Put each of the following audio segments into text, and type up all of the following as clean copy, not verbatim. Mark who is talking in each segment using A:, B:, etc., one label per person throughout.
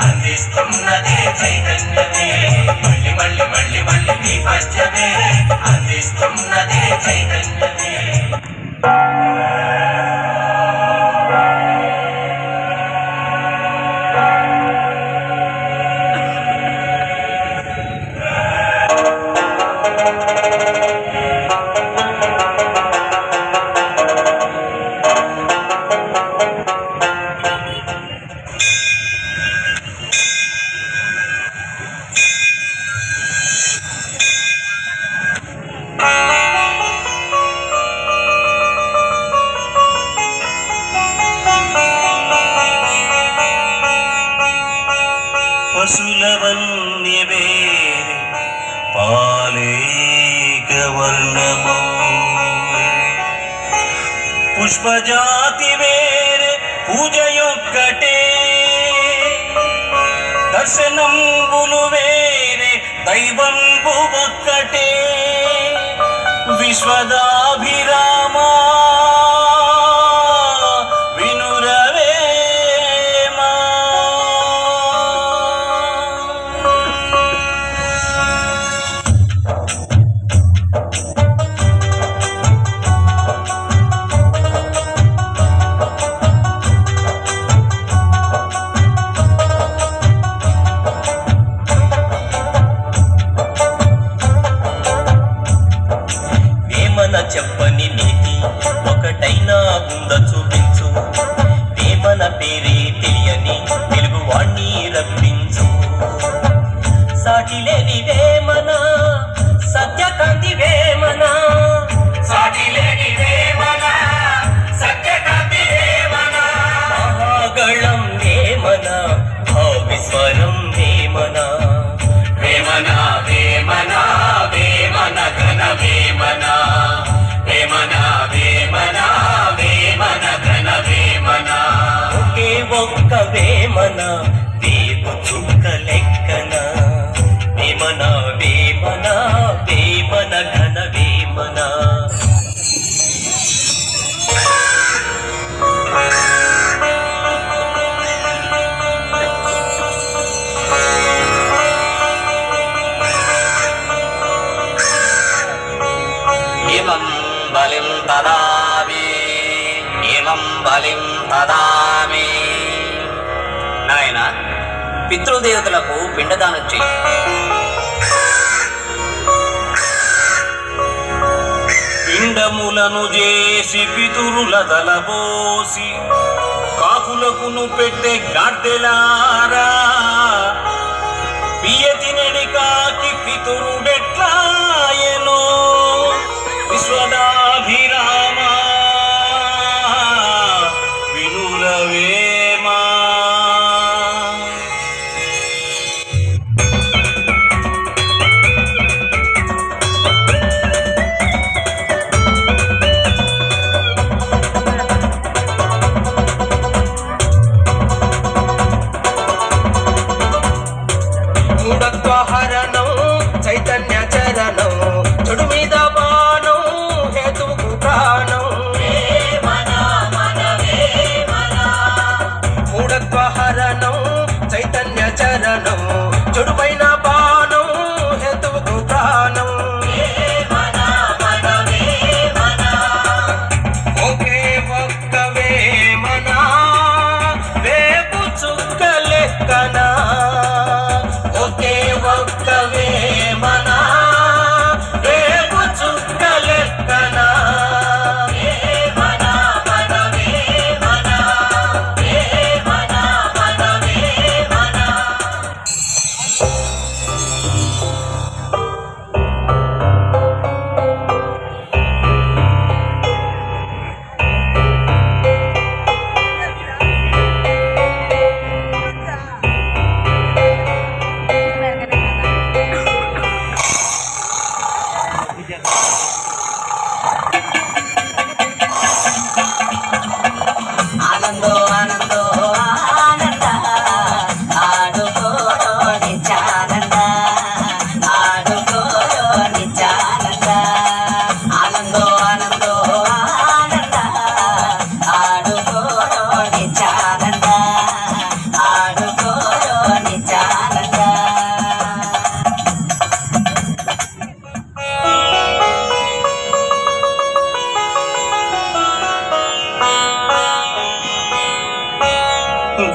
A: అందిస్తున్నదే చైతన్యమే మళ్ళీ మళ్ళీ మళ్ళీ మళ్ళీ నీ పచ్చమే అందిస్తున్నదే చైతన్యమే పశులవన్య వేరే పాలేక వర్ణము పుష్పజాతి వేరే పూజయొక్కటే దర్శనంబులు వేరే దైవంబు ఒక్కటే విశ్వదాభిరామా చెప్పని నీతి ఒకటైనా ఉంద చూపించు వేమన పేరే తెలియని తెలుగువాణ్ణి రప్పించు సాటి లేని వేమన సత్యకాంతి వేమన సాటి లేని వేమన సత్యకాంతి వేమన మహాగళం వేమన భావిస్వరం వేమన వేమన వేమన వేమన ఘన వేమన ఒక్క వేమన దేవు చుక్క లెక్కన వేమన వేమన వేమన ఘన వేమన ఏమం బలిం తదామి ఏమం బలిం తదామి నాయన పితృదేవతలకు పిండదానం చెయ్యి పిండములను చేసి పితురుల దలబోసి కాకులకును పెట్టే గాడ్దెలారా బియ్య తినడి కాకి పితురుడెట్లాయనో విశ్వదాభిరామా వినురవేమా మూఢత్వహరణం చైతన్య చరణం చెడు మీద బాణం హేతువుకు ప్రాణం మూఢత్వహరణం చైతన్య చరణం చెడుపైన బాణం హేతువుకు ప్రాణం ఒకే ఒక్క వేమన రేపు చుక్క లెక్కన ఒకే ఒక్క వేమన రేపు చుక్క లెక్కన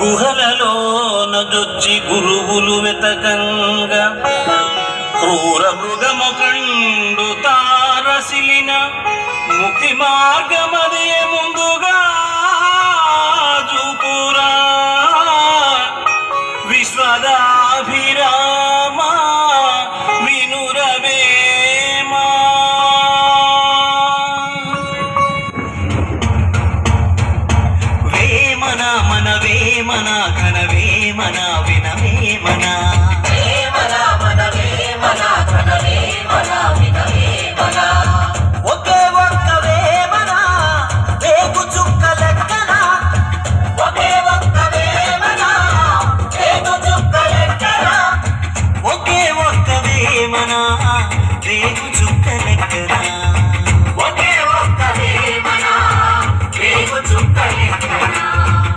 A: గుహలలోన జొచ్చి గురువులు వెతకంగా క్రూర మృగముఖండు తారసిలిన ముక్తి మార్గమదే ముందుగా చూపురా విశ్వదాభిరామ వినురవేమా వేమన మన వేమన ఘన వేమన వినవేమన వేమన మన వేమన ఘన వేమన వినవేమన ఒకే ఒక్క వేమన వేగు చుక్క లెక్కన ఒకే ఒక్క వేమన వేగు చుక్క లెక్కన ఒకే ఒక్క వేమన వేగు చుక్క లెక్కన ఒకే ఒక్క వేమన వేగు చుక్క లెక్కన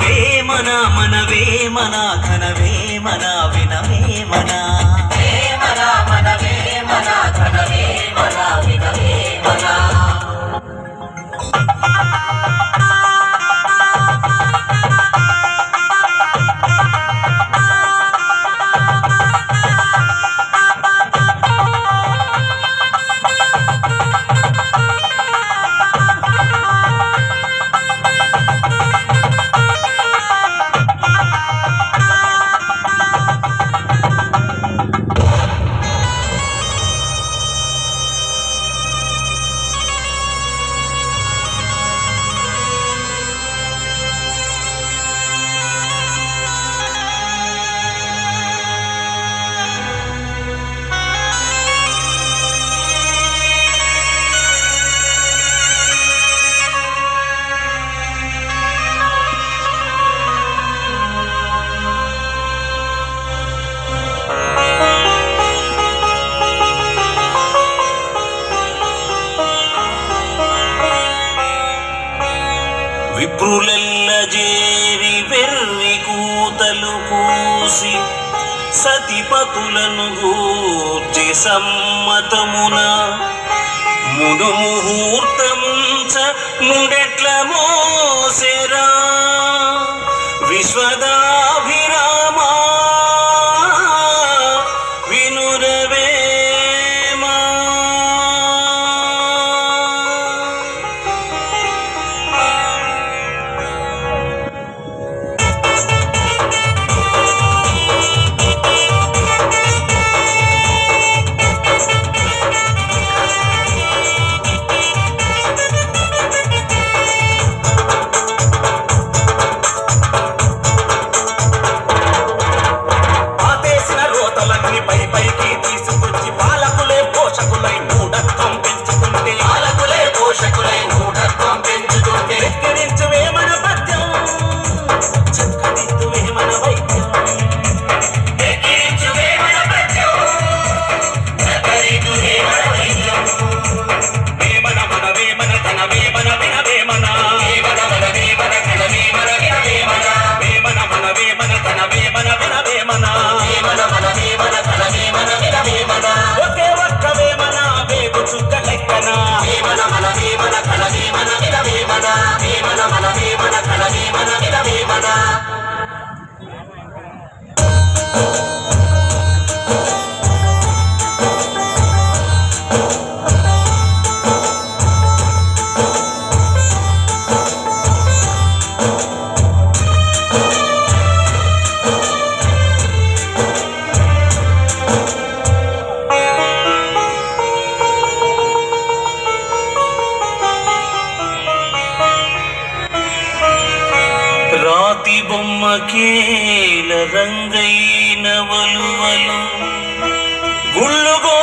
A: వేమన మన వేమన ఘన వేమన వినవేమన వేమన మన వేమన ఘన వేమన వినవేమన విప్రులెల్ల జేరి వెర్రి కూతలు కూసి సతిపతులను గూర్చి సమ్మతమున మును ముహూర్తముంచ ముండెట్ల మోసెరా విశ్వదాభిరామ వినురవేమా ఒకే ఒక్క వేమన వేగు చుక్క లెక్కన వేమన మన వేమన ఘన వేమన వినవేమన వేమన మన వేమన ఘన వేమన వినవేమన రాతి బొమ్మకేల రంగైన వలువలు గుళ్ళుగో